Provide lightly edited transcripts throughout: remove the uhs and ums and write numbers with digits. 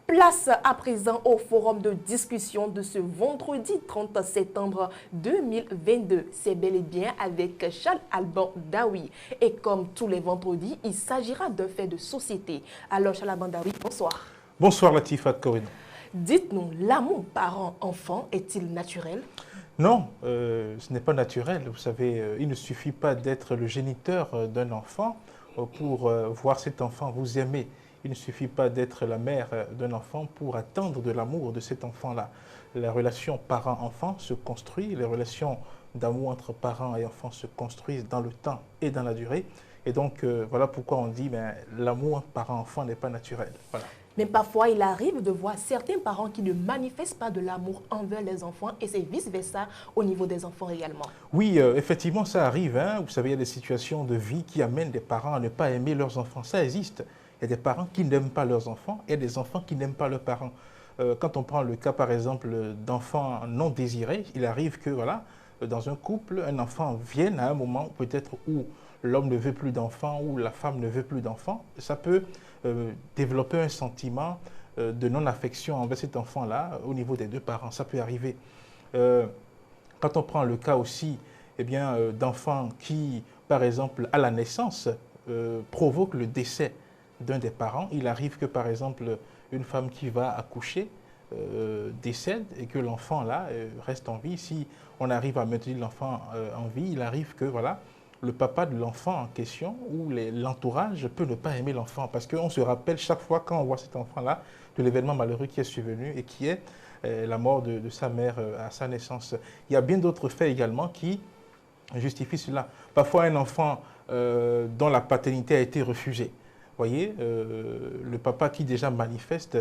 Place à présent au forum de discussion de ce vendredi 30 septembre 2022. C'est bel et bien avec Charles Alban Daoui. Et comme tous les vendredis, il s'agira d'un fait de société. Alors Charles Alban Daoui, bonsoir. Bonsoir Latifa Korine. Dites-nous, l'amour parent-enfant est-il naturel? Non, ce n'est pas naturel. Vous savez, il ne suffit pas d'être le géniteur d'un enfant pour voir cet enfant vous aimer. Il ne suffit pas d'être la mère d'un enfant pour attendre de l'amour de cet enfant-là. La relation parent-enfant se construit, les relations d'amour entre parents et enfants se construisent dans le temps et dans la durée. Et donc, voilà pourquoi on dit que l'amour parent-enfant n'est pas naturel. Voilà. Mais parfois, il arrive de voir certains parents qui ne manifestent pas de l'amour envers les enfants et c'est vice-versa au niveau des enfants également. Oui, effectivement, ça arrive. Hein. Vous savez, il y a des situations de vie qui amènent des parents à ne pas aimer leurs enfants. Ça existe. Il y a des parents qui n'aiment pas leurs enfants et des enfants qui n'aiment pas leurs parents. Quand on prend le cas, par exemple, d'enfants non désirés, il arrive que, voilà, dans un couple, un enfant vienne à un moment peut-être où l'homme ne veut plus d'enfants, ou la femme ne veut plus d'enfants. Ça peut développer un sentiment de non-affection envers cet enfant-là au niveau des deux parents. Ça peut arriver. Quand on prend le cas aussi d'enfants qui, par exemple, à la naissance, provoquent le décès d'un des parents, il arrive que, par exemple, une femme qui va accoucher décède et que l'enfant là reste en vie. Si on arrive à maintenir l'enfant en vie, il arrive que, voilà, le papa de l'enfant en question ou l'entourage peut ne pas aimer l'enfant parce qu'on se rappelle chaque fois quand on voit cet enfant-là de l'événement malheureux qui est survenu et qui est la mort de sa mère à sa naissance. Il y a bien d'autres faits également qui justifient cela. Parfois un enfant dont la paternité a été refusée. Vous voyez, le papa qui déjà manifeste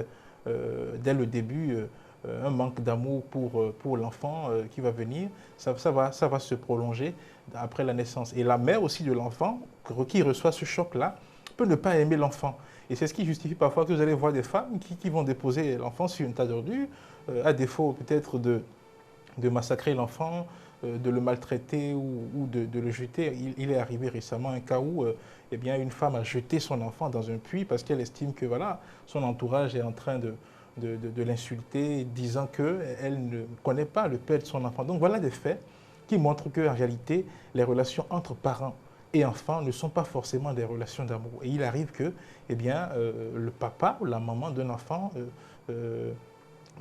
dès le début un manque d'amour pour l'enfant qui va venir, ça va se prolonger après la naissance. Et la mère aussi de l'enfant, qui reçoit ce choc-là, peut ne pas aimer l'enfant. Et c'est ce qui justifie parfois que vous allez voir des femmes qui vont déposer l'enfant sur une tas d'ordures, à défaut peut-être de massacrer l'enfant, de le maltraiter ou de le jeter. Il est arrivé récemment un cas où une femme a jeté son enfant dans un puits parce qu'elle estime que voilà, son entourage est en train de l'insulter, disant qu'elle ne connaît pas le père de son enfant. Donc voilà des faits qui montrent qu'en réalité, les relations entre parents et enfants ne sont pas forcément des relations d'amour. Et il arrive que le papa ou la maman d'un enfant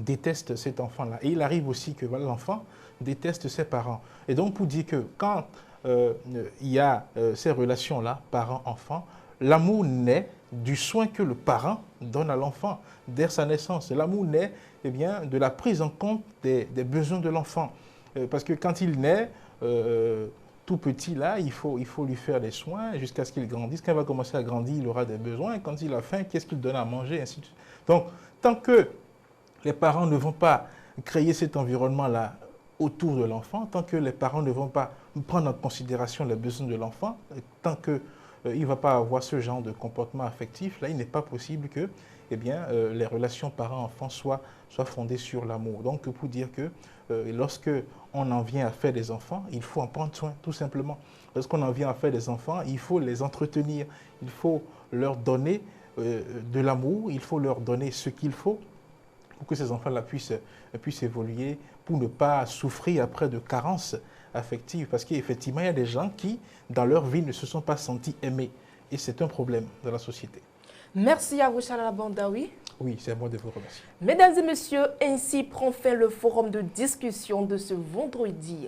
déteste cet enfant-là. Et il arrive aussi que voilà, l'enfant déteste ses parents. Et donc pour dire que quand il y a ces relations-là, parents-enfants, l'amour naît du soin que le parent donne à l'enfant dès sa naissance. L'amour naît de la prise en compte des besoins de l'enfant. Parce que quand il naît, tout petit là, il faut lui faire des soins jusqu'à ce qu'il grandisse. Quand il va commencer à grandir, il aura des besoins. Quand il a faim, qu'est-ce qu'il donne à manger, ainsi de suite. Donc, tant que les parents ne vont pas créer cet environnement-là autour de l'enfant, tant que les parents ne vont pas prendre en considération les besoins de l'enfant, tant que il ne va pas avoir ce genre de comportement affectif, là, il n'est pas possible que les relations parents-enfants soient fondées sur l'amour. Donc, pour dire que lorsque on en vient à faire des enfants, il faut en prendre soin, tout simplement. Lorsqu'on en vient à faire des enfants, il faut les entretenir, il faut leur donner de l'amour, il faut leur donner ce qu'il faut pour que ces enfants-là puissent évoluer, pour ne pas souffrir après de carences affectives. Parce qu'effectivement, il y a des gens qui, dans leur vie, ne se sont pas sentis aimés. Et c'est un problème dans la société. Merci à vous, Charles Alban Daoui. Oui, c'est à moi de vous remercier. Mesdames et messieurs, ainsi prend fin le forum de discussion de ce vendredi